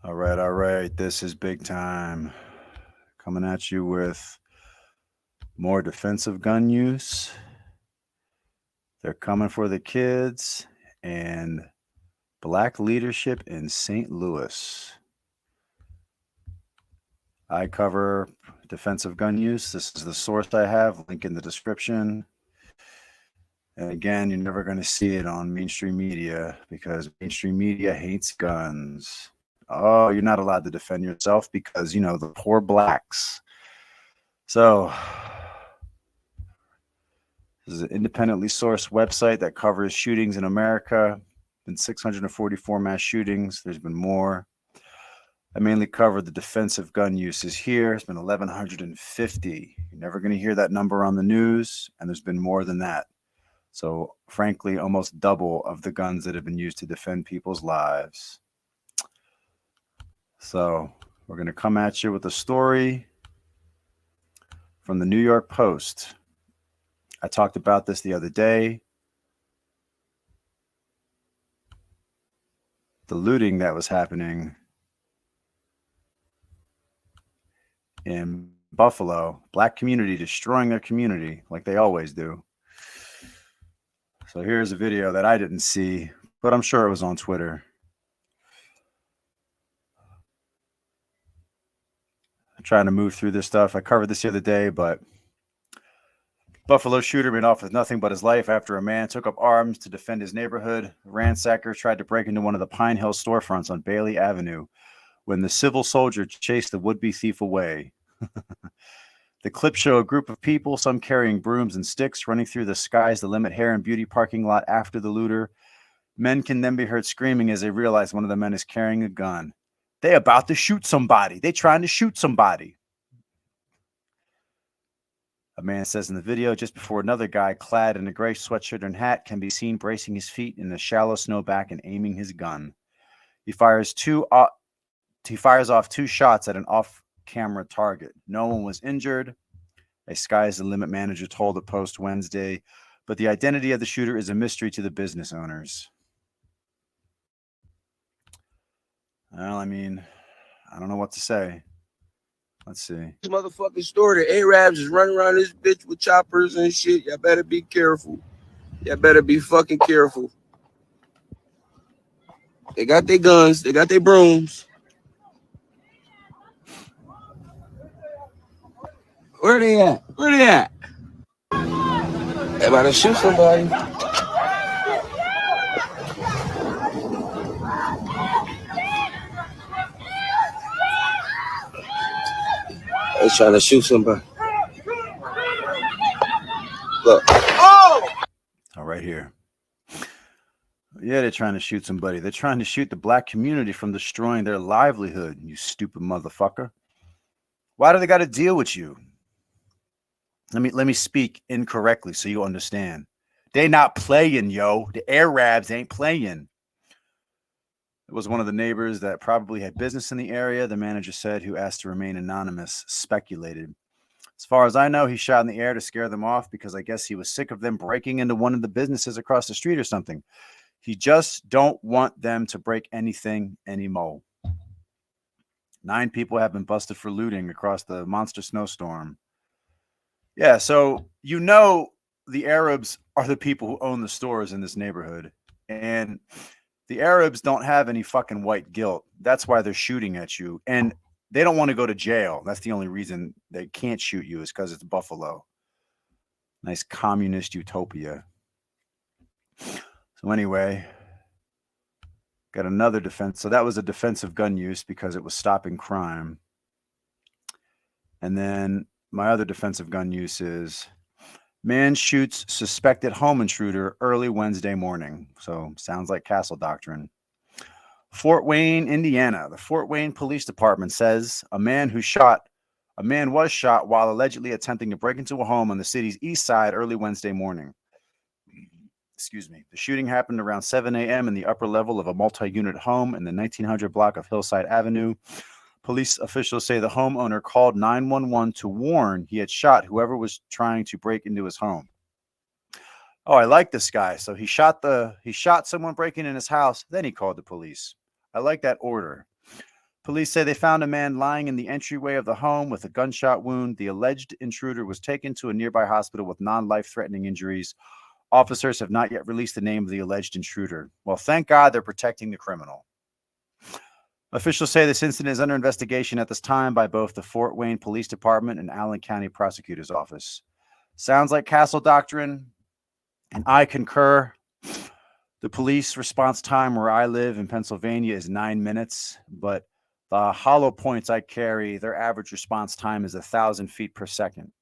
All right. This is big time. Coming at you with more defensive gun use. They're coming for the kids and black leadership in St. Louis. I cover defensive gun use. This is the source I have, link in the description. And again, you're never going to see it on mainstream media because mainstream media hates guns. Oh, you're not allowed to defend yourself because, the poor blacks. So, this is an independently sourced website that covers shootings in America. Been 644 mass shootings. There's been more. I mainly covered the defensive gun uses here. It's been 1,150. You're never going to hear that number on the news, and there's been more than that. So, frankly, almost double of the guns that have been used to defend people's lives. So, we're going to come at you with a story from the New York Post. I talked about this the other day. The looting that was happening in Buffalo, black community destroying their community like they always do. So here's a video that I didn't see, but I'm sure it was on Twitter. I'm trying to move through this stuff. I covered this the other day, but Buffalo shooter made off with nothing but his life after a man took up arms to defend his neighborhood. Ransacker tried to break into one of the Pine Hill storefronts on Bailey Avenue when the civil soldier chased the would-be thief away. The clips show a group of people, some carrying brooms and sticks, running through the Sky's the Limit hair and beauty parking lot after the looter. Men can then be heard screaming as they realize one of the men is carrying a gun. They about to shoot somebody. They trying to shoot somebody. A man says in the video, just before another guy clad in a gray sweatshirt and hat can be seen bracing his feet in the shallow snowbank and aiming his gun. He fires off two shots at an off-camera target. No one was injured, a Sky's the Limit manager told the Post Wednesday, but the identity of the shooter is a mystery to the business owners. Well, I don't know what to say. Let's see. This motherfucking store, the Arabs is running around this bitch with choppers and shit. Y'all better be careful. Y'all better be fucking careful. They got their guns. They got their brooms. Where they at? Where they at? They about to shoot somebody. They trying to shoot somebody. Look. Oh! All right here. Yeah, they're trying to shoot somebody. They're trying to shoot the black community from destroying their livelihood, you stupid motherfucker. Why do they got to deal with you? Let me speak incorrectly so you understand. They not playing, yo. The Arabs ain't playing. It was one of the neighbors that probably had business in the area, the manager said, who asked to remain anonymous, speculated. As far as I know, he shot in the air to scare them off because I guess he was sick of them breaking into one of the businesses across the street or something. He just don't want them to break anything anymore. 9 people have been busted for looting across the monster snowstorm. Yeah, so the Arabs are the people who own the stores in this neighborhood. And the Arabs don't have any fucking white guilt. That's why they're shooting at you. And they don't want to go to jail. That's the only reason they can't shoot you is because it's Buffalo. Nice communist utopia. So anyway, got another defense. So that was a defensive gun use because it was stopping crime. And then my other defensive gun use is man shoots suspected home intruder early Wednesday morning. So sounds like castle doctrine. Fort Wayne, Indiana. The Fort Wayne Police Department says a man was shot while allegedly attempting to break into a home on the city's east side early Wednesday morning. Excuse me. The shooting happened around 7 a.m. in the upper level of a multi-unit home in the 1900 block of Hillside Avenue. Police officials say the homeowner called 911 to warn he had shot whoever was trying to break into his home. Oh, I like this guy. So he shot someone breaking in his house, then he called the police. I like that order. Police say they found a man lying in the entryway of the home with a gunshot wound. The alleged intruder was taken to a nearby hospital with non-life-threatening injuries. Officers have not yet released the name of the alleged intruder. Well, thank God they're protecting the criminal. Officials say this incident is under investigation at this time by both the Fort Wayne Police Department and Allen County Prosecutor's Office. Sounds like castle doctrine, and I concur. The police response time where I live in Pennsylvania is 9 minutes, but the hollow points I carry, their average response time is 1,000 feet per second.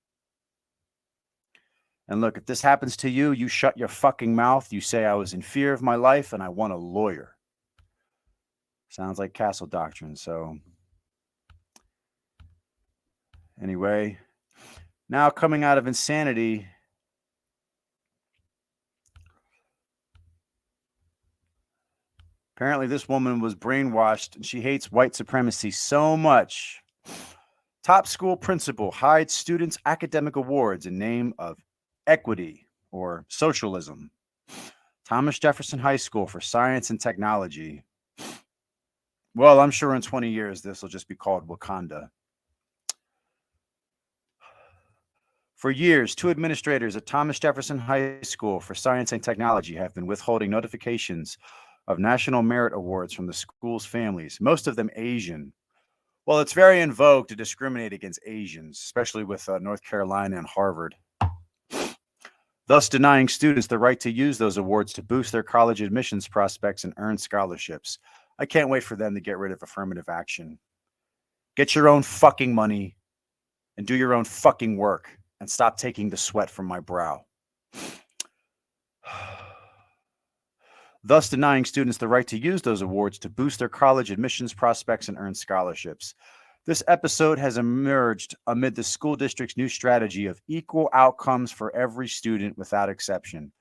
And look, if this happens to you, you shut your fucking mouth. You say I was in fear of my life and I want a lawyer. Sounds like castle doctrine. So anyway, now coming out of insanity, apparently this woman was brainwashed and she hates white supremacy so much. Top school principal hides students' academic awards in name of equity or socialism. Thomas Jefferson High School for Science and Technology. Well, I'm sure in 20 years, this will just be called Wakanda. For years, 2 administrators at Thomas Jefferson High School for Science and Technology have been withholding notifications of National Merit Awards from the school's families, most of them Asian. Well, it's very in vogue to discriminate against Asians, especially with North Carolina and Harvard, thus denying students the right to use those awards to boost their college admissions prospects and earn scholarships. I can't wait for them to get rid of affirmative action. Get your own fucking money and do your own fucking work and stop taking the sweat from my brow. Thus denying students the right to use those awards to boost their college admissions prospects and earn scholarships. This episode has emerged amid the school district's new strategy of equal outcomes for every student without exception.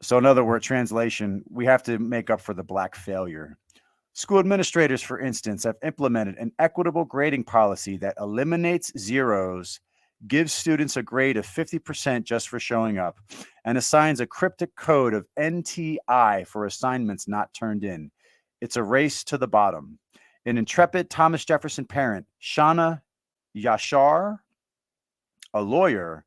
So in other words, translation, we have to make up for the black failure. School administrators, for instance, have implemented an equitable grading policy that eliminates zeros, gives students a grade of 50% just for showing up, and assigns a cryptic code of NTI for assignments not turned in. It's a race to the bottom. An intrepid Thomas Jefferson parent, Shauna Yashar, a lawyer,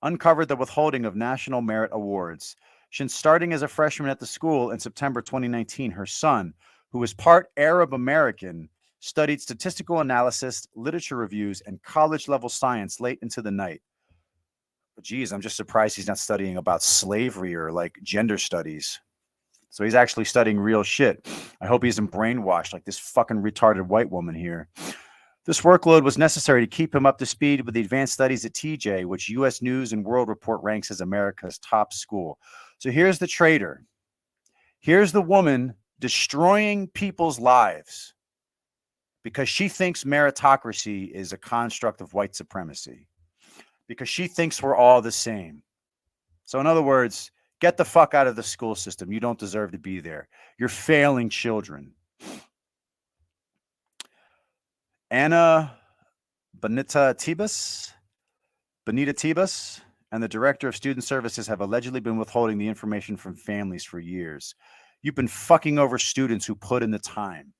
uncovered the withholding of National Merit Awards. Since starting as a freshman at the school in September 2019, her son, who is part Arab American, studied statistical analysis, literature reviews, and college-level science late into the night. Geez, I'm just surprised he's not studying about slavery or like gender studies. So he's actually studying real shit. I hope he isn't brainwashed like this fucking retarded white woman here. This workload was necessary to keep him up to speed with the advanced studies at TJ, which U.S. News and World Report ranks as America's top school. So here's the traitor. Here's the woman destroying people's lives because she thinks meritocracy is a construct of white supremacy, because she thinks we're all the same. So in other words, get the fuck out of the school system. You don't deserve to be there. You're failing children. Anna Benita Tebas, and the director of student services have allegedly been withholding the information from families for years. You've been fucking over students who put in the time.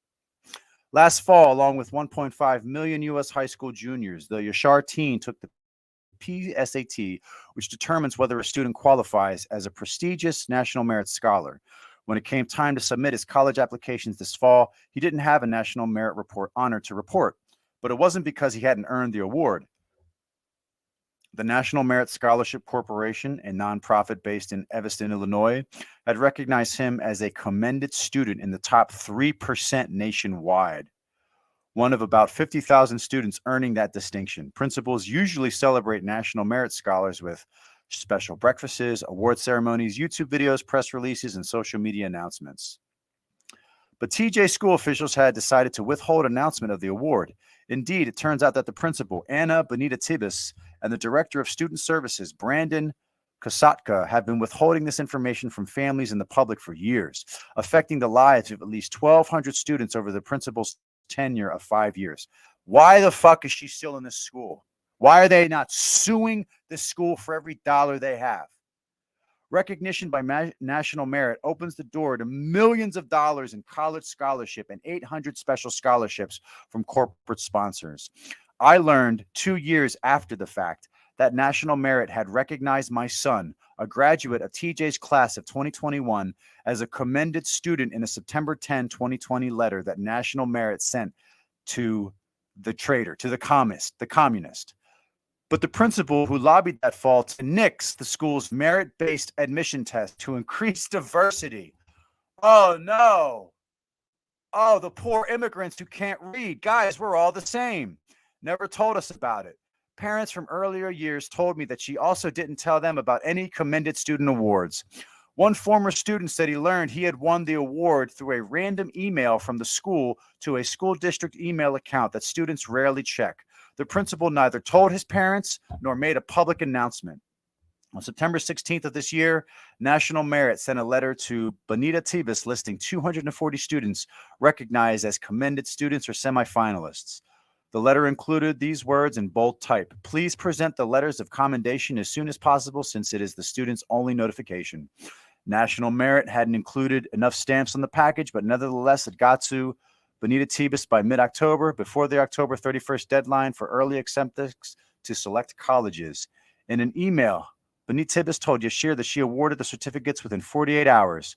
Last fall, along with 1.5 million U.S. high school juniors, the Yashar team took the PSAT, which determines whether a student qualifies as a prestigious National Merit Scholar. When it came time to submit his college applications this fall, he didn't have a National Merit Report honor to report, but it wasn't because he hadn't earned the award. The National Merit Scholarship Corporation, a nonprofit based in Evanston, Illinois, had recognized him as a commended student in the top 3% nationwide, one of about 50,000 students earning that distinction. Principals usually celebrate National Merit Scholars with special breakfasts, award ceremonies, YouTube videos, press releases, and social media announcements. But TJ school officials had decided to withhold announcement of the award. Indeed, it turns out that the principal, Anna Benita Tebas, and the director of student services, Brandon Kosatka, have been withholding this information from families and the public for years, affecting the lives of at least 1,200 students over the principal's tenure of 5 years. Why the fuck is she still in this school? Why are they not suing this school for every dollar they have? Recognition by national merit opens the door to millions of dollars in college scholarship and 800 special scholarships from corporate sponsors. I learned 2 years after the fact that national merit had recognized my son, a graduate of TJ's class of 2021, as a commended student in a September 10, 2020 letter that national merit sent to the traitor, to the communist. But the principal who lobbied that fall to nix the school's merit-based admission test to increase diversity. Oh, no. Oh, the poor immigrants who can't read. Guys, we're all the same. Never told us about it. Parents from earlier years told me that she also didn't tell them about any commended student awards. One former student said he learned he had won the award through a random email from the school to a school district email account that students rarely check. The principal neither told his parents nor made a public announcement. On September 16th of this year, National Merit sent a letter to Bonita Tibas listing 240 students recognized as commended students or semifinalists. The letter included these words in bold type: "Please present the letters of commendation as soon as possible since it is the student's only notification." National Merit hadn't included enough stamps on the package, but nevertheless, it got to Bonita Tibas by mid-October, before the October 31st deadline for early acceptance to select colleges. In an email, Bonita Tibas told Yashir that she awarded the certificates within 48 hours.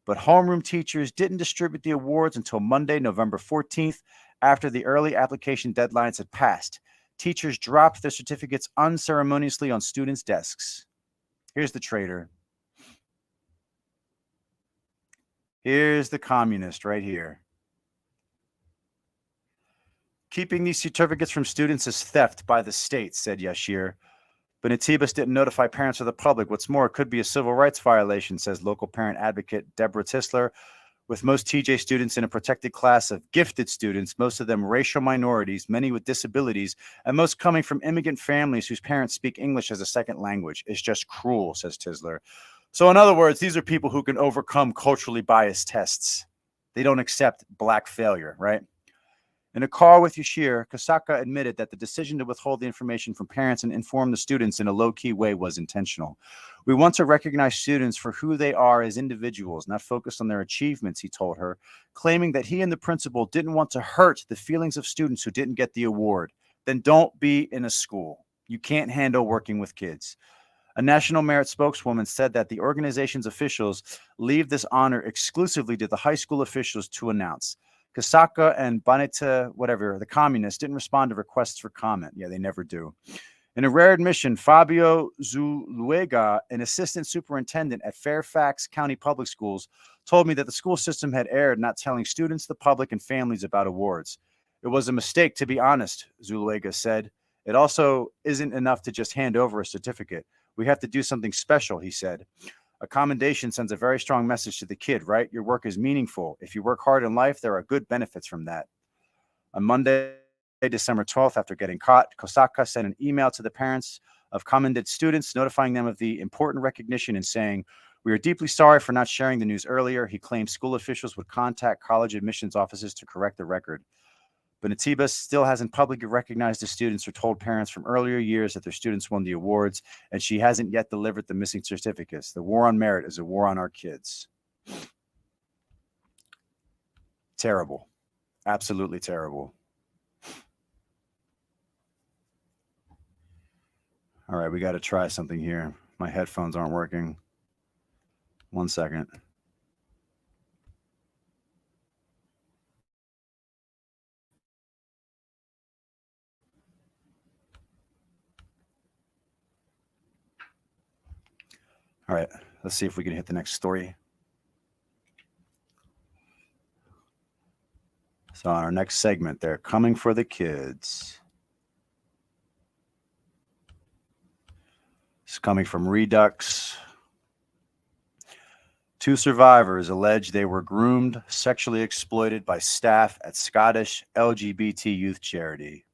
But homeroom teachers didn't distribute the awards until Monday, November 14th, after the early application deadlines had passed. Teachers dropped their certificates unceremoniously on students' desks. Here's the traitor. Here's the communist right here. Keeping these certificates from students is theft by the state, said Yashir. But Natibas didn't notify parents or the public. What's more, it could be a civil rights violation, says local parent advocate Deborah Tisler. With most TJ students in a protected class of gifted students, most of them racial minorities, many with disabilities, and most coming from immigrant families whose parents speak English as a second language. It's just cruel, says Tisler. So in other words, these are people who can overcome culturally biased tests. They don't accept black failure, right? In a call with Yashir, Kasaka admitted that the decision to withhold the information from parents and inform the students in a low-key way was intentional. We want to recognize students for who they are as individuals, not focused on their achievements, he told her, claiming that he and the principal didn't want to hurt the feelings of students who didn't get the award. Then don't be in a school. You can't handle working with kids. A National Merit spokeswoman said that the organization's officials leave this honor exclusively to the high school officials to announce. Kasaka and Bonita, whatever, the communists, didn't respond to requests for comment. Yeah, they never do. In a rare admission, Fabio Zuluega, an assistant superintendent at Fairfax County Public Schools, told me that the school system had erred not telling students, the public, and families about awards. It was a mistake, to be honest, Zuluega said. It also isn't enough to just hand over a certificate. We have to do something special, he said. A commendation sends a very strong message to the kid, right? Your work is meaningful. If you work hard in life, there are good benefits from that. On Monday, December 12th, after getting caught, Kosaka sent an email to the parents of commended students, notifying them of the important recognition and saying, "We are deeply sorry for not sharing the news earlier." He claimed school officials would contact college admissions offices to correct the record. But Natibas still hasn't publicly recognized the students or told parents from earlier years that their students won the awards, and she hasn't yet delivered the missing certificates. The war on merit is a war on our kids. Terrible. Absolutely terrible. All right, we got to try something here. My headphones aren't working. 1 second. All right, let's see if we can hit the next story. So on our next segment, they're coming for the kids. It's coming from Redux. 2 survivors allege they were groomed, sexually exploited by staff at Scottish LGBT youth charity.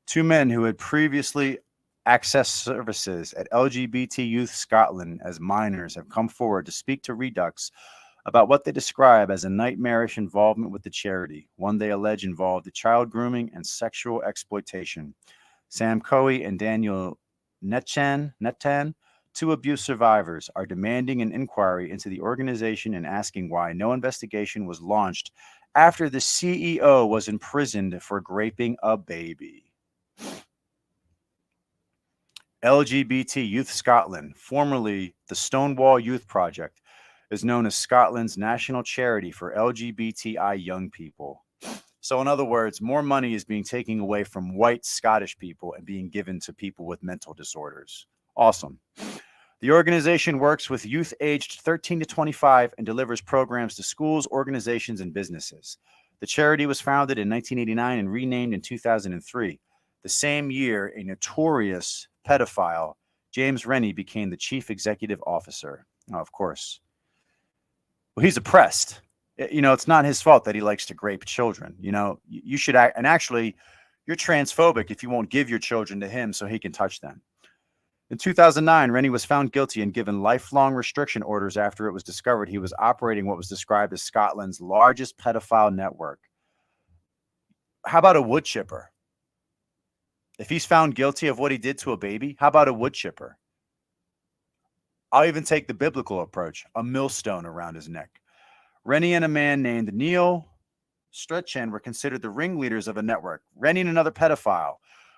2 men who had previously accessed services at LGBT Youth Scotland as minors have come forward to speak to Redux about what they describe as a nightmarish involvement with the charity, one they allege involved the child grooming and sexual exploitation. Sam Coey and Daniel Netan Two abuse survivors are demanding an inquiry into the organization and asking why no investigation was launched after the CEO was imprisoned for graping a baby. LGBT Youth Scotland, formerly the Stonewall Youth Project, is known as Scotland's national charity for LGBTI young people. So, in other words, more money is being taken away from white Scottish people and being given to people with mental disorders. Awesome. The organization works with youth aged 13 to 25 and delivers programs to schools, organizations, and businesses. The charity was founded in 1989 and renamed in 2003. The same year, a notorious pedophile, James Rennie, became the chief executive officer. Oh, of course. Well, he's oppressed. It's not his fault that he likes to grape children. You should act. And actually, you're transphobic if you won't give your children to him so he can touch them. In 2009, Rennie was found guilty and given lifelong restriction orders after it was discovered he was operating what was described as Scotland's largest pedophile network. How about a wood chipper? If he's found guilty of what he did to a baby, how about a wood chipper? I'll even take the biblical approach, a millstone around his neck. Rennie and a man named Neil Strachan were considered the ringleaders of a network. Rennie and another pedophile,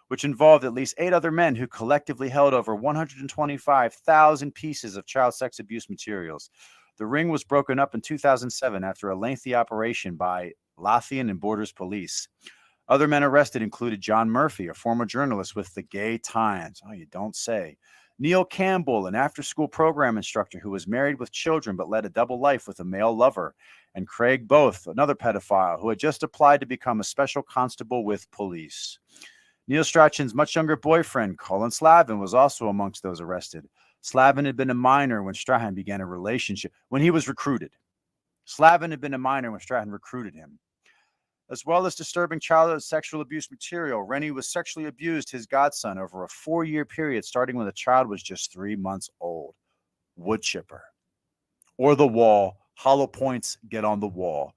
which involved at least 8 other men who collectively held over 125,000 pieces of child sex abuse materials. The ring was broken up in 2007 after a lengthy operation by Lothian and Borders Police. Other men arrested included John Murphy, a former journalist with the Gay Times. Oh, you don't say. Neil Campbell, an after-school program instructor who was married with children but led a double life with a male lover. And Craig Both, another pedophile who had just applied to become a special constable with police. Neil Strachan's much younger boyfriend, Colin Slavin, was also amongst those arrested. Slavin had been a minor when Strachan began a relationship, when he was recruited. Slavin had been a minor when Strachan recruited him. As well as disturbing child sexual abuse material, Rennie was sexually abused his godson over a 4-year period, starting when the child was just 3 months old. Wood chipper. Or the wall. Hollow points get on the wall.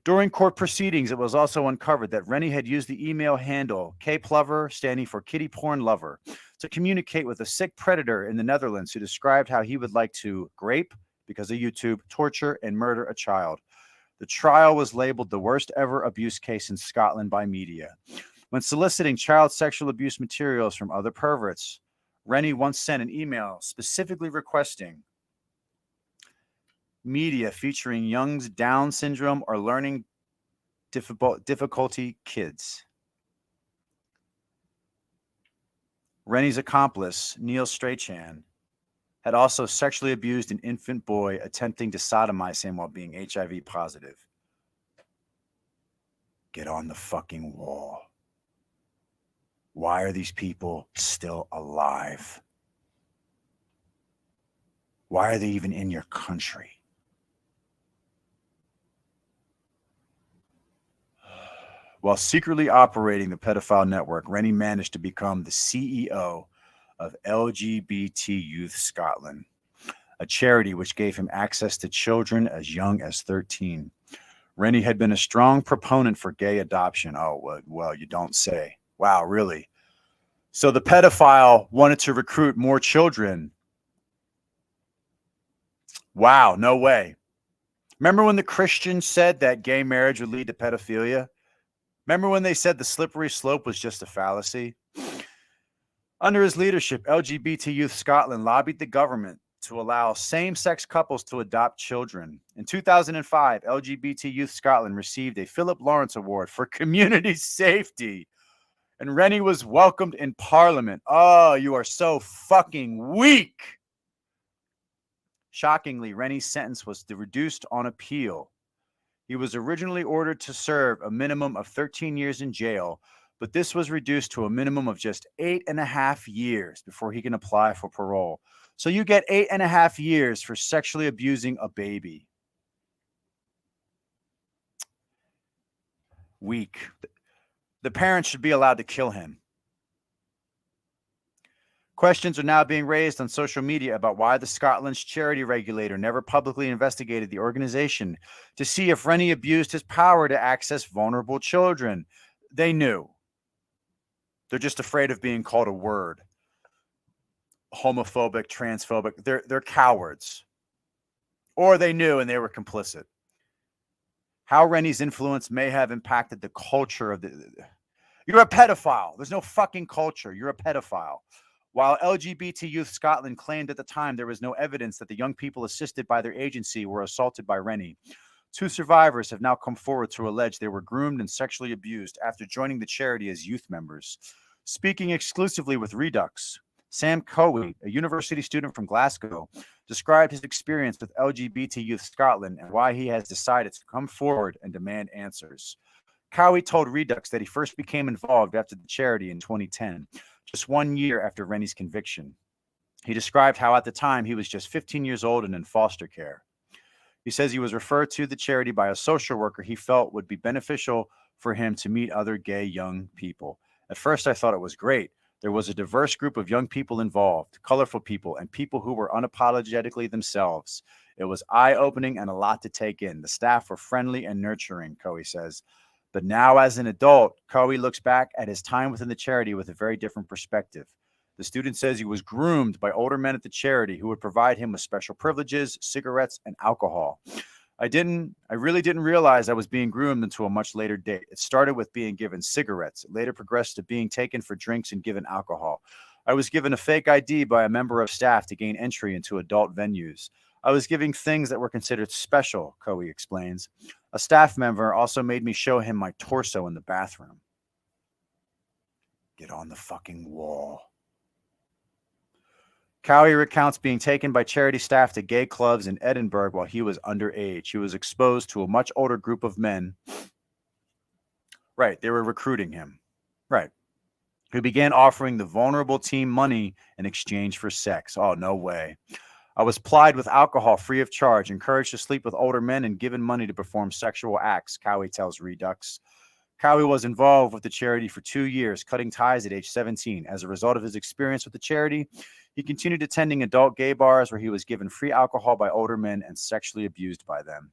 During court proceedings, it was also uncovered that Rennie had used the email handle kplover, standing for kitty porn lover, to communicate with a sick predator in the Netherlands who described how he would like to grape, because of YouTube, torture, and murder a child. The trial was labeled the worst ever abuse case in Scotland by media. When soliciting child sexual abuse materials from other perverts, Rennie once sent an email specifically requesting media featuring young's Down syndrome or learning difficulty kids. Rennie's accomplice, Neil Strachan, had also sexually abused an infant boy attempting to sodomize him while being HIV positive. Get on the fucking wall. Why are these people still alive? Why are they even in your country? While secretly operating the pedophile network, Rennie managed to become the CEO of LGBT Youth Scotland, a charity which gave him access to children as young as 13. Rennie had been a strong proponent for gay adoption. Oh, well, you don't say. Wow, really? So the pedophile wanted to recruit more children. Wow, no way. Remember when the Christians said that gay marriage would lead to pedophilia? Remember when they said the slippery slope was just a fallacy? Under his leadership, LGBT Youth Scotland lobbied the government to allow same-sex couples to adopt children. In 2005, LGBT Youth Scotland received a Philip Lawrence Award for community safety, and Rennie was welcomed in Parliament. Oh, you are so fucking weak. Shockingly, Rennie's sentence was reduced on appeal. He was originally ordered to serve a minimum of 13 years in jail, but this was reduced to a minimum of just 8.5 years before he can apply for parole. So you get 8.5 years for sexually abusing a baby. Weak. The parents should be allowed to kill him. Questions are now being raised on social media about why the Scotland's charity regulator never publicly investigated the organization to see if Rennie abused his power to access vulnerable children. They knew. They're just afraid of being called a word. homophobic, transphobic. They're cowards. Or they knew and they were complicit. How Rennie's influence may have impacted the culture of the. You're a pedophile. There's no fucking culture. You're a pedophile. While LGBT Youth Scotland claimed at the time there was no evidence that the young people assisted by their agency were assaulted by Rennie, 2 survivors have now come forward to allege they were groomed and sexually abused after joining the charity as youth members. Speaking exclusively with Redux, Sam Cowie, a university student from Glasgow, described his experience with LGBT Youth Scotland and why he has decided to come forward and demand answers. Cowie told Redux that he first became involved after the charity in 2010, just 1 year after Rennie's conviction. He described how at the time he was just 15 years old and in foster care. He says he was referred to the charity by a social worker he felt would be beneficial for him to meet other gay young people. At first, I thought it was great. There was a diverse group of young people involved, colorful people, and people who were unapologetically themselves. It was eye-opening and a lot to take in. The staff were friendly and nurturing, Cowie says. But now, as an adult, Cowie looks back at his time within the charity with a very different perspective. The student says he was groomed by older men at the charity who would provide him with special privileges, cigarettes, and alcohol. I really didn't realize I was being groomed until a much later date. It started with being given cigarettes. It later progressed to being taken for drinks and given alcohol. I was given a fake ID by a member of staff to gain entry into adult venues. I was giving things that were considered special, Cowie explains. A staff member also made me show him my torso in the bathroom. Get on the fucking wall. Cowie recounts being taken by charity staff to gay clubs in Edinburgh while he was underage. He was exposed to a much older group of men. Right, they were recruiting him. Right. Who began offering the vulnerable team money in exchange for sex. Oh, no way. I was plied with alcohol free of charge, encouraged to sleep with older men, and given money to perform sexual acts, Cowie tells Redux. Cowie was involved with the charity for 2 years, cutting ties at age 17. As a result of his experience with the charity, he continued attending adult gay bars where he was given free alcohol by older men and sexually abused by them.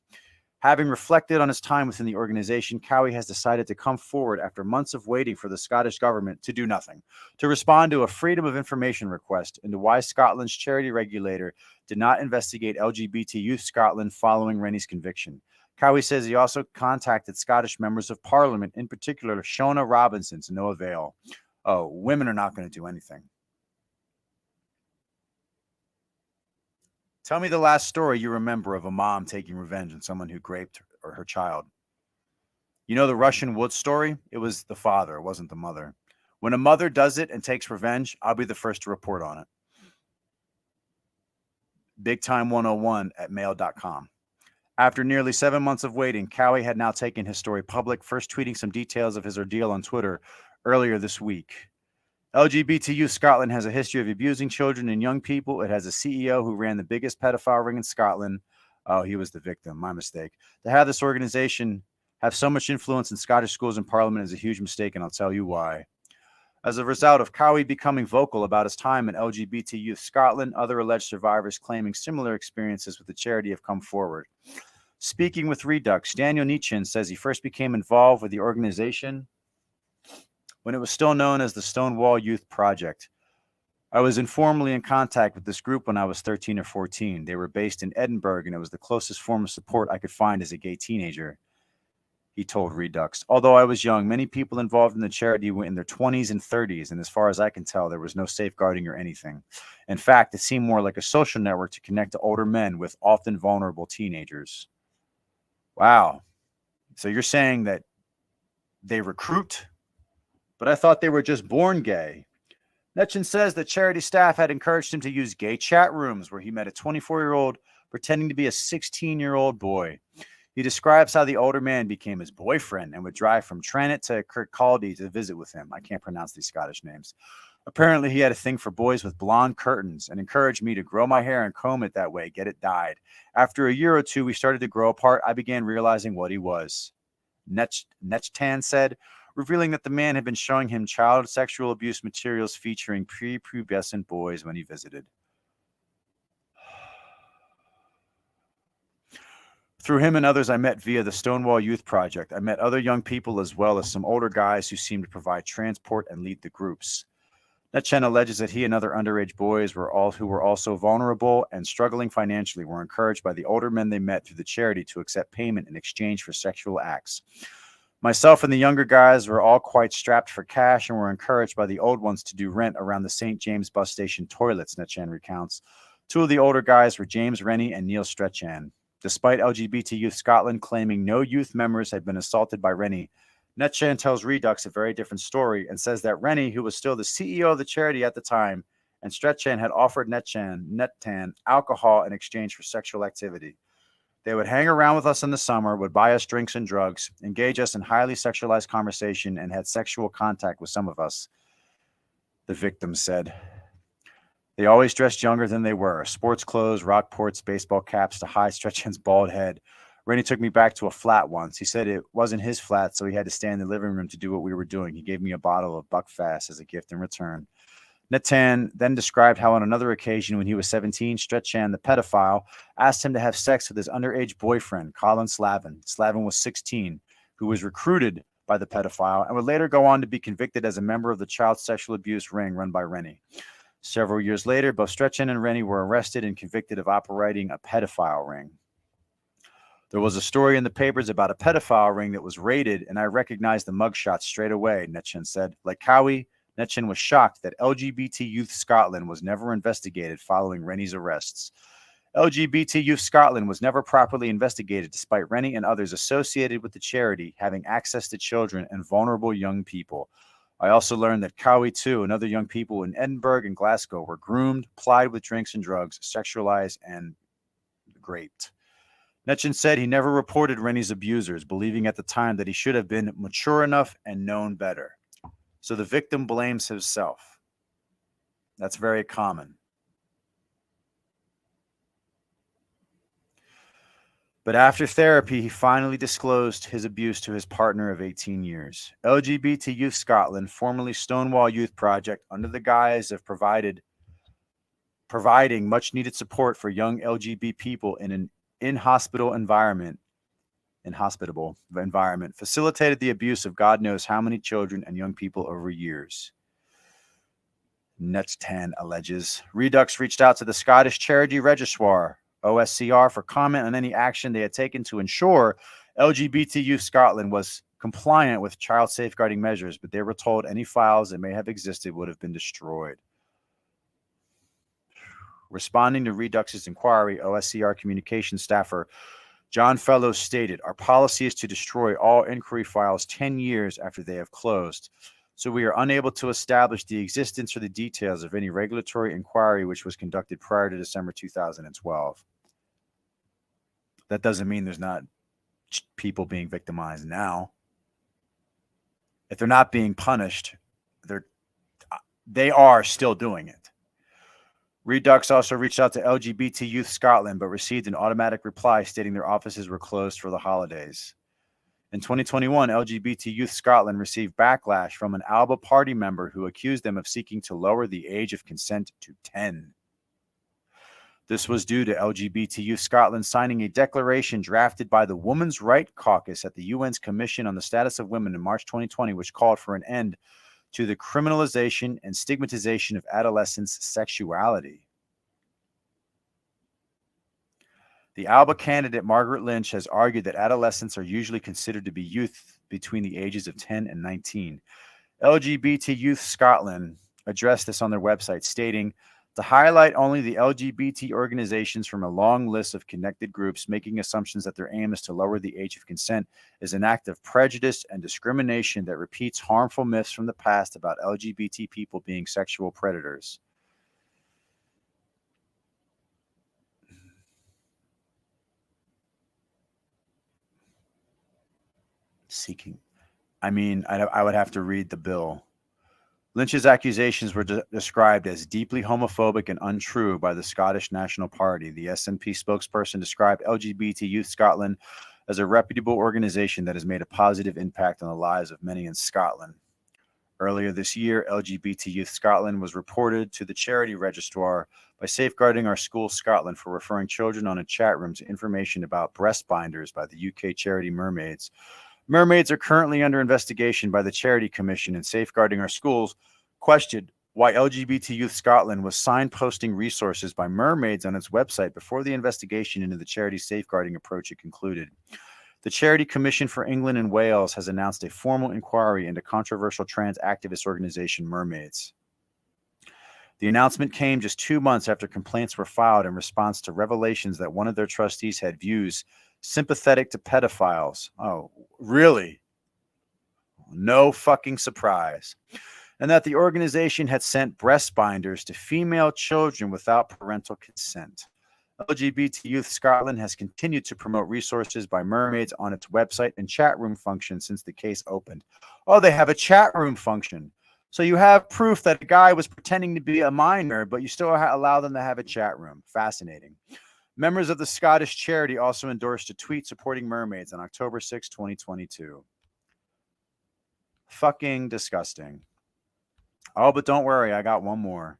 Having reflected on his time within the organization, Cowie has decided to come forward after months of waiting for the Scottish government to do nothing, to respond to a Freedom of Information request into why Scotland's charity regulator did not investigate LGBT Youth Scotland following Rennie's conviction. Cowie says he also contacted Scottish members of parliament, in particular Shona Robinson, to no avail. Oh, women are not going to do anything. Tell me the last story you remember of a mom taking revenge on someone who raped her child. You know the Russian Wood story? It was the father, it wasn't the mother. When a mother does it and takes revenge, I'll be the first to report on it. BigTime101@mail.com. After nearly 7 months of waiting, Cowie had now taken his story public, first tweeting some details of his ordeal on Twitter earlier this week. LGBT Youth Scotland has a history of abusing children and young people. It has a CEO who ran the biggest pedophile ring in Scotland. Oh, he was the victim. My mistake. To have this organization have so much influence in Scottish schools and parliament is a huge mistake, and I'll tell you why. As a result of Cowie becoming vocal about his time in LGBT Youth Scotland, other alleged survivors claiming similar experiences with the charity have come forward. Speaking with Redux, Daniel Nietzsche says he first became involved with the organization when it was still known as the Stonewall Youth Project. I was informally in contact with this group when I was 13 or 14. They were based in Edinburgh, and it was the closest form of support I could find as a gay teenager, he told Redux. Although I was young, many people involved in the charity were in their 20s and 30s, and as far as I can tell, there was no safeguarding or anything. In fact, it seemed more like a social network to connect to older men with often vulnerable teenagers. Wow. So you're saying that they recruit? But I thought they were just born gay. Netchin says that charity staff had encouraged him to use gay chat rooms where he met a 24-year-old pretending to be a 16-year-old boy. He describes how the older man became his boyfriend and would drive from Tranent to Kirkcaldy to visit with him. I can't pronounce these Scottish names. Apparently, he had a thing for boys with blonde curtains and encouraged me to grow my hair and comb it that way, get it dyed. After a year or two, we started to grow apart. I began realizing what he was. Nechtan said, revealing that the man had been showing him child sexual abuse materials featuring prepubescent boys when he visited. Through him and others I met via the Stonewall Youth Project, I met other young people as well as some older guys who seemed to provide transport and lead the groups. Netchen alleges that he and other underage boys who were also vulnerable and struggling financially were encouraged by the older men they met through the charity to accept payment in exchange for sexual acts. Myself and the younger guys were all quite strapped for cash and were encouraged by the old ones to do rent around the St. James bus station toilets, Netchen recounts. Two of the older guys were James Rennie and Neil Stretchan. Despite LGBT Youth Scotland claiming no youth members had been assaulted by Rennie, Netchen tells Redux a very different story and says that Rennie, who was still the CEO of the charity at the time, and Stretchan had offered Nettan alcohol in exchange for sexual activity. They would hang around with us in the summer, would buy us drinks and drugs, engage us in highly sexualized conversation, and had sexual contact with some of us, the victim said. They always dressed younger than they were. Sports clothes, Rockports, baseball caps to hide Stretchan's bald head. Rennie took me back to a flat once. He said it wasn't his flat, so he had to stay in the living room to do what we were doing. He gave me a bottle of Buckfast as a gift in return. Nettan then described how on another occasion when he was 17, Stretchan, the pedophile, asked him to have sex with his underage boyfriend, Colin Slavin. Slavin was 16, who was recruited by the pedophile and would later go on to be convicted as a member of the child sexual abuse ring run by Rennie. Several years later, both Stretchan and Rennie were arrested and convicted of operating a pedophile ring. There was a story in the papers about a pedophile ring that was raided, and I recognized the mugshots straight away, Netchen said. Like Cowie, Netchen was shocked that LGBT Youth Scotland was never investigated following Rennie's arrests. LGBT Youth Scotland was never properly investigated despite Rennie and others associated with the charity having access to children and vulnerable young people. I also learned that Cowie, too, and other young people in Edinburgh and Glasgow were groomed, plied with drinks and drugs, sexualized, and raped. Netchen said he never reported Rennie's abusers, believing at the time that he should have been mature enough and known better. So the victim blames himself. That's very common. But after therapy, he finally disclosed his abuse to his partner of 18 years. LGBT Youth Scotland, formerly Stonewall Youth Project, under the guise of providing much-needed support for young LGBT people in an inhospitable environment, facilitated the abuse of God knows how many children and young people over years. Nettan alleges. Redux reached out to the Scottish Charity Registrar, OSCR, for comment on any action they had taken to ensure LGBT Youth Scotland was compliant with child safeguarding measures, but they were told any files that may have existed would have been destroyed. Responding to Redux's inquiry, OSCR communications staffer John Fellows stated, "Our policy is to destroy all inquiry files 10 years after they have closed, so we are unable to establish the existence or the details of any regulatory inquiry which was conducted prior to December 2012. That doesn't mean there's not people being victimized now. If they're not being punished, they are still doing it. Redux also reached out to LGBT Youth Scotland, but received an automatic reply stating their offices were closed for the holidays. In 2021, LGBT Youth Scotland received backlash from an Alba Party member who accused them of seeking to lower the age of consent to 10. This was due to LGBT Youth Scotland signing a declaration drafted by the Women's Rights Caucus at the UN's Commission on the Status of Women in March 2020, which called for an end to the criminalization and stigmatization of adolescents' sexuality. The Alba candidate, Margaret Lynch, has argued that adolescents are usually considered to be youth between the ages of 10 and 19. LGBT Youth Scotland addressed this on their website, stating, to highlight only the LGBT organizations from a long list of connected groups, making assumptions that their aim is to lower the age of consent is an act of prejudice and discrimination that repeats harmful myths from the past about LGBT people being sexual predators. I would have to read the bill. Lynch's accusations were described as deeply homophobic and untrue by the Scottish National Party. The SNP spokesperson described LGBT Youth Scotland as a reputable organization that has made a positive impact on the lives of many in Scotland. Earlier this year, LGBT Youth Scotland was reported to the charity registrar by Safeguarding Our Schools Scotland for referring children on a chat room to information about breast binders by the UK charity Mermaids. Mermaids are currently under investigation by the Charity Commission, and Safeguarding Our Schools questioned why LGBT Youth Scotland was signposting resources by mermaids on its website before the investigation into the charity's safeguarding approach had concluded. The Charity Commission for England and Wales has announced a formal inquiry into controversial trans activist organization Mermaids. The announcement came just 2 months after complaints were filed in response to revelations that one of their trustees had views sympathetic to pedophiles. Oh, really? No fucking surprise. And that the organization had sent breast binders to female children without parental consent. LGBT Youth Scotland has continued to promote resources by mermaids on its website and chat room function since the case opened. Oh, they have a chat room function. So you have proof that a guy was pretending to be a minor, but you still allow them to have a chat room. Fascinating. Members of the Scottish charity also endorsed a tweet supporting mermaids on October 6, 2022. Fucking disgusting. Oh, but don't worry, I got one more.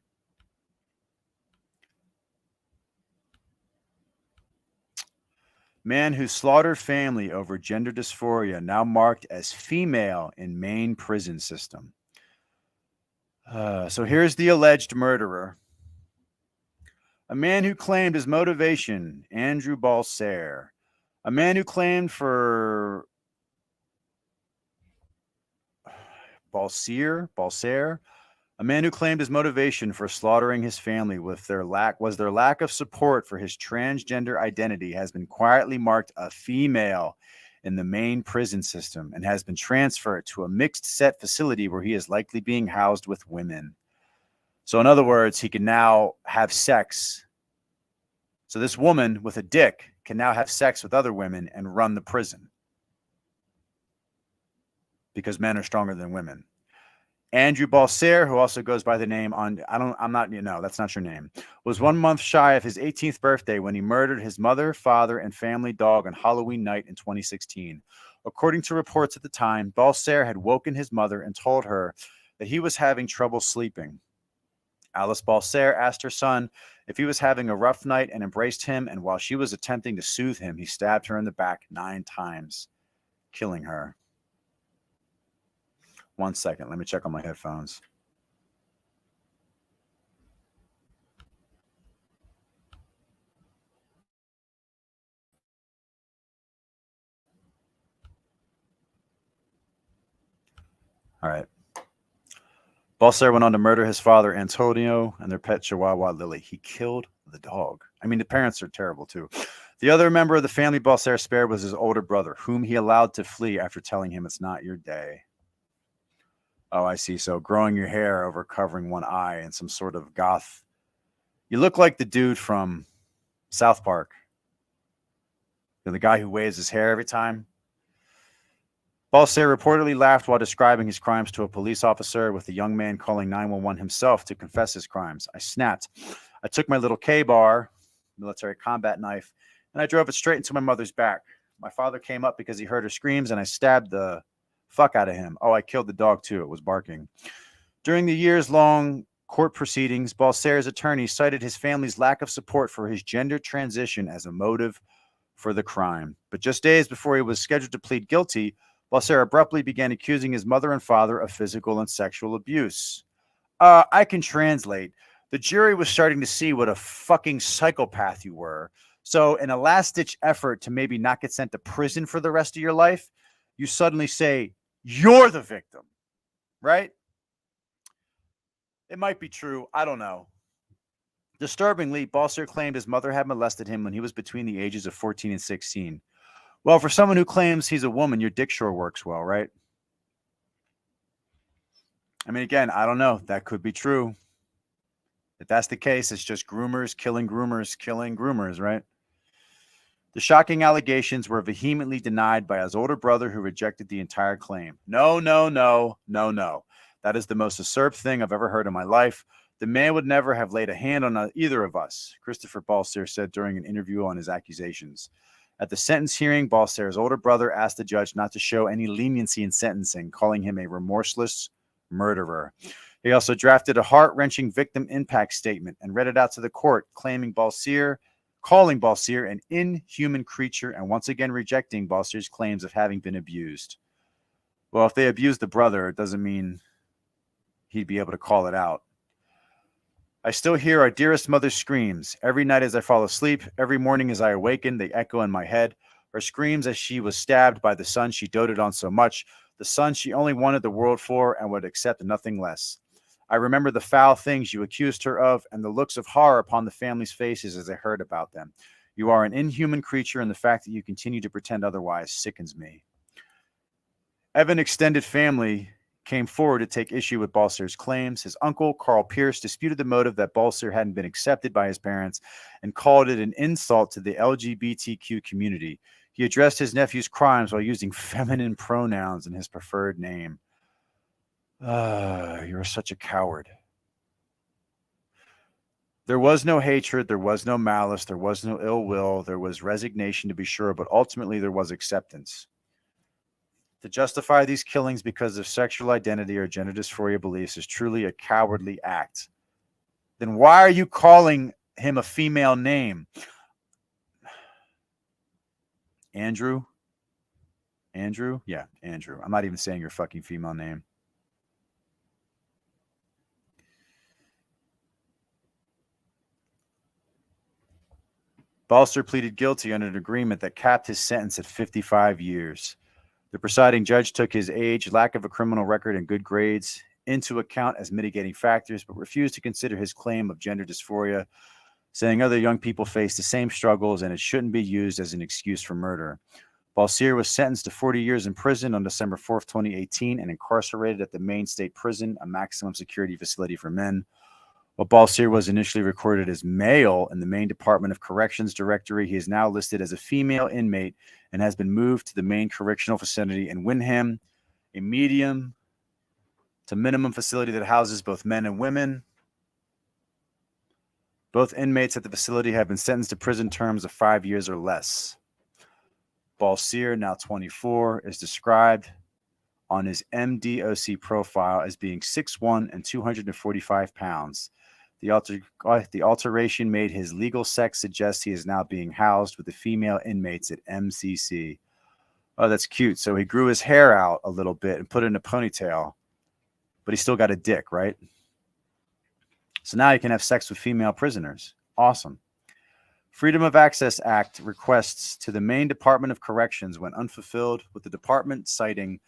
Man who slaughtered family over gender dysphoria now marked as female in Maine prison system. So here's the alleged murderer. A man who claimed his motivation, Andrew Balser. A man who claimed for Balser. A man who claimed his motivation for slaughtering his family was their lack of support for his transgender identity has been quietly marked a female in the Maine prison system and has been transferred to a mixed set facility where he is likely being housed with women. So in other words, he can now have sex. So this woman with a dick can now have sex with other women and run the prison because men are stronger than women. Andrew Balser, who also goes by the name that's not your name, was 1 month shy of his 18th birthday when he murdered his mother, father, and family dog on Halloween night in 2016. According to reports at the time, Balser had woken his mother and told her that he was having trouble sleeping. Alice Balser asked her son if he was having a rough night and embraced him, and while she was attempting to soothe him, he stabbed her in the back 9 times, killing her. 1 second. Let me check on my headphones. All right. Balser went on to murder his father, Antonio, and their pet Chihuahua, Lily. He killed the dog. I mean, the parents are terrible, too. The other member of the family Balser spared was his older brother, whom he allowed to flee after telling him it's not your day. Oh, I see. So growing your hair over covering one eye and some sort of goth. You look like the dude from South Park. The guy who waves his hair every time. Balser reportedly laughed while describing his crimes to a police officer, with the young man calling 911 himself to confess his crimes. I snapped. I took my little K-bar, military combat knife, and I drove it straight into my mother's back. My father came up because he heard her screams, and I stabbed the fuck out of him. Oh, I killed the dog too. It was barking. During the years-long court proceedings, Balser's attorney cited his family's lack of support for his gender transition as a motive for the crime. But just days before he was scheduled to plead guilty, Balser abruptly began accusing his mother and father of physical and sexual abuse. I can translate. The jury was starting to see what a fucking psychopath you were. So in a last-ditch effort to maybe not get sent to prison for the rest of your life, you suddenly say, you're the victim, right? It might be true. I don't know. Disturbingly, Balser claimed his mother had molested him when he was between the ages of 14 and 16. Well, for someone who claims he's a woman, your dick sure works well, right? I mean, again, I don't know. That could be true. If that's the case, it's just groomers killing groomers, right? The shocking allegations were vehemently denied by his older brother, who rejected the entire claim. No. That is the most acerb thing I've ever heard in my life. The man would never have laid a hand on either of us, Christopher Balser said during an interview on his accusations. At the sentence hearing, Balser's older brother asked the judge not to show any leniency in sentencing, calling him a remorseless murderer. He also drafted a heart-wrenching victim impact statement and read it out to the court, calling Balser an inhuman creature and once again rejecting Balser's claims of having been abused. Well, if they abused the brother, it doesn't mean he'd be able to call it out. I still hear our dearest mother's screams. Every night as I fall asleep, every morning as I awaken, they echo in my head. Her screams as she was stabbed by the son she doted on so much, the son she only wanted the world for and would accept nothing less. I remember the foul things you accused her of and the looks of horror upon the family's faces as I heard about them. You are an inhuman creature, and the fact that you continue to pretend otherwise sickens me. Evan's extended family came forward to take issue with Balser's claims. His uncle, Carl Pierce, disputed the motive that Balser hadn't been accepted by his parents and called it an insult to the LGBTQ community. He addressed his nephew's crimes while using feminine pronouns in his preferred name. You're such a coward. There was no hatred, there was no malice, there was no ill will, there was resignation to be sure, but ultimately there was acceptance. To justify these killings because of sexual identity or gender dysphoria beliefs is truly a cowardly act. Then why are you calling him a female name? Andrew? Andrew? Yeah, Andrew. I'm not even saying your fucking female name. Balser pleaded guilty under an agreement that capped his sentence at 55 years. The presiding judge took his age, lack of a criminal record, and good grades into account as mitigating factors, but refused to consider his claim of gender dysphoria, saying other young people face the same struggles and it shouldn't be used as an excuse for murder. Balser was sentenced to 40 years in prison on December 4th, 2018, and incarcerated at the Maine State Prison, a maximum security facility for men. While Balser was initially recorded as male in the Maine Department of Corrections directory, he is now listed as a female inmate and has been moved to the Maine Correctional Facility in Windham, a medium to minimum facility that houses both men and women. Both inmates at the facility have been sentenced to prison terms of 5 years or less. Balser, now 24, is described on his MDOC profile as being 6'1" and 245 pounds. The alteration made his legal sex suggest he is now being housed with the female inmates at MCC. Oh, that's cute. So he grew his hair out a little bit and put it in a ponytail, but he still got a dick, right? So now he can have sex with female prisoners. Awesome. Freedom of Access Act requests to the Maine Department of Corrections went unfulfilled, with the department citing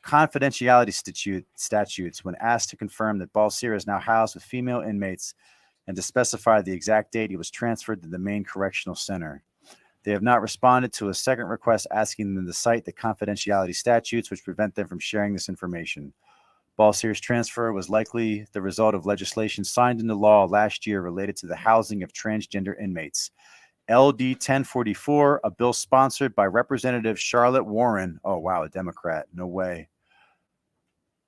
confidentiality statutes when asked to confirm that Balser is now housed with female inmates and to specify the exact date he was transferred to the Maine Correctional Center. They have not responded to a second request asking them to cite the confidentiality statutes which prevent them from sharing this information. Balser's transfer was likely the result of legislation signed into law last year related to the housing of transgender inmates. LD 1044, a bill sponsored by Representative Charlotte Warren. Oh, wow, a Democrat. No way.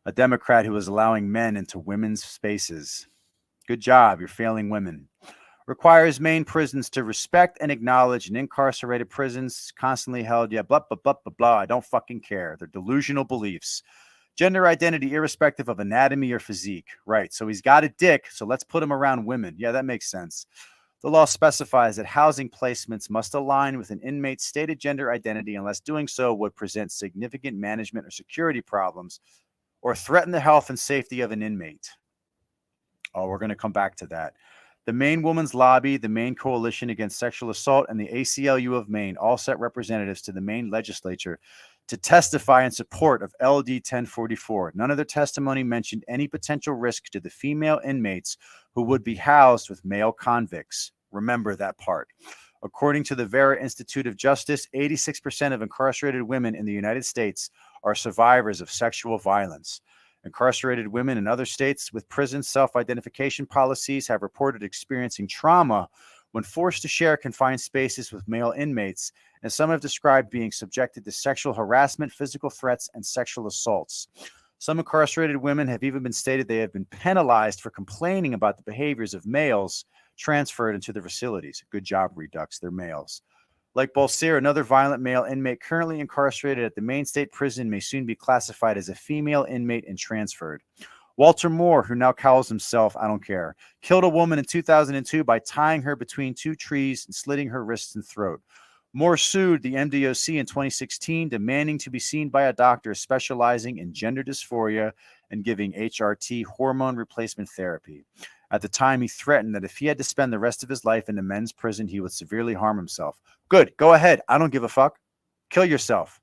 A Democrat who is allowing men into women's spaces. Good job. You're failing women. Requires Maine prisons to respect and acknowledge an incarcerated prisons constantly held. Yeah, blah, blah, blah, blah, blah. I don't fucking care. They're delusional beliefs. Gender identity, irrespective of anatomy or physique. Right. So he's got a dick. So let's put him around women. Yeah, that makes sense. The law specifies that housing placements must align with an inmate's stated gender identity unless doing so would present significant management or security problems or threaten the health and safety of an inmate. Oh, we're going to come back to that. The Maine Women's Lobby, the Maine Coalition Against Sexual Assault, and the ACLU of Maine all sent representatives to the Maine legislature to testify in support of LD 1044. None of their testimony mentioned any potential risk to the female inmates who would be housed with male convicts. Remember that part. According to the Vera Institute of Justice, 86% of incarcerated women in the United States are survivors of sexual violence. Incarcerated women in other states with prison self-identification policies have reported experiencing trauma when forced to share confined spaces with male inmates, and some have described being subjected to sexual harassment, physical threats, and sexual assaults. Some incarcerated women have even been stated they have been penalized for complaining about the behaviors of males transferred into the facilities. Good job, Redux. They're males. Like Balser, another violent male inmate currently incarcerated at the Maine State Prison may soon be classified as a female inmate and transferred. Walter Moore, who now calls himself, I don't care, killed a woman in 2002 by tying her between two trees and slitting her wrists and throat. Moore sued the MDOC in 2016, demanding to be seen by a doctor specializing in gender dysphoria and giving HRT hormone replacement therapy. At the time, he threatened that if he had to spend the rest of his life in a men's prison, he would severely harm himself. Good, go ahead. I don't give a fuck. Kill yourself.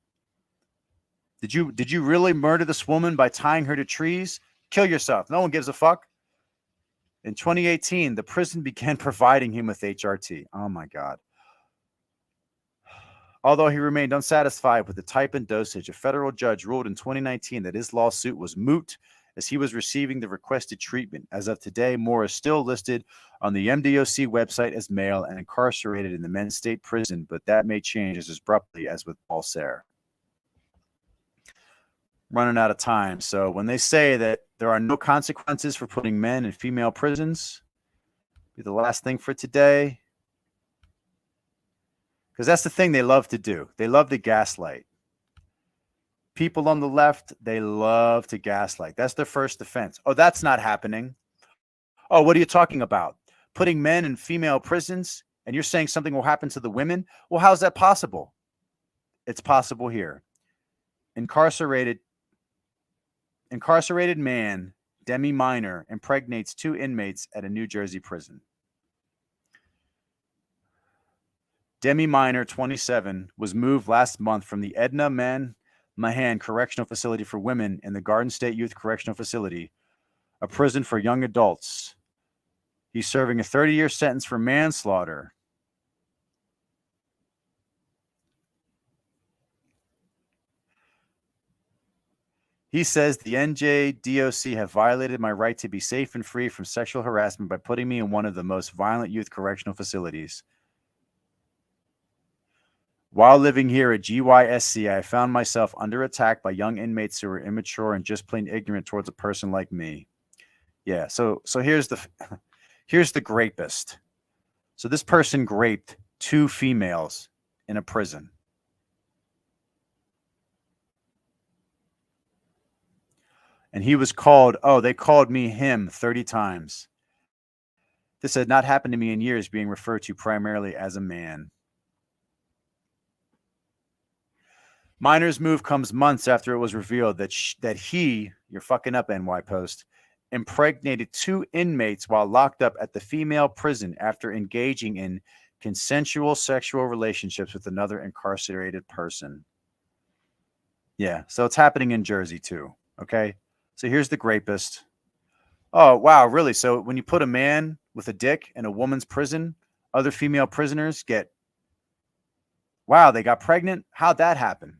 Did you really murder this woman by tying her to trees? Kill yourself. No one gives a fuck. In 2018, the prison began providing him with HRT. Oh my God. Although he remained unsatisfied with the type and dosage, a federal judge ruled in 2019 that his lawsuit was moot as he was receiving the requested treatment. As of today, Moore is still listed on the MDOC website as male and incarcerated in the men's state prison, but that may change as abruptly as with Paul Serre. Running out of time. So when they say that there are no consequences for putting men in female prisons, be the last thing for today. Because that's the thing they love to do. They love to gaslight. People on the left, they love to gaslight. That's their first defense. Oh, that's not happening. Oh, what are you talking about? Putting men in female prisons, and you're saying something will happen to the women? Well, how's that possible? It's possible here. Incarcerated man, Demi Minor, impregnates 2 inmates at a New Jersey prison. Demi Minor, 27, was moved last month from the Edna Mahan Correctional Facility for Women in the Garden State Youth Correctional Facility, a prison for young adults. He's serving a 30-year sentence for manslaughter. He says the NJDOC have violated my right to be safe and free from sexual harassment by putting me in one of the most violent youth correctional facilities. While living here at GYSC, I found myself under attack by young inmates who were immature and just plain ignorant towards a person like me. Yeah, so here's the grapist. So this person raped 2 females in a prison. And he was called, they called me him 30 times. This had not happened to me in years, being referred to primarily as a man. Minor's move comes months after it was revealed that he, you're fucking up, NY Post, impregnated 2 inmates while locked up at the female prison after engaging in consensual sexual relationships with another incarcerated person. Yeah, so it's happening in Jersey too, okay? So here's the rapist. Oh, wow, really? So when you put a man with a dick in a woman's prison, other female prisoners get, wow, they got pregnant? How'd that happen?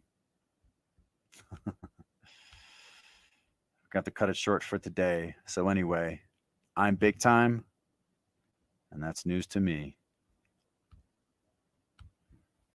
Got to cut it short for today. So anyway, I'm Big Time, and that's news to me.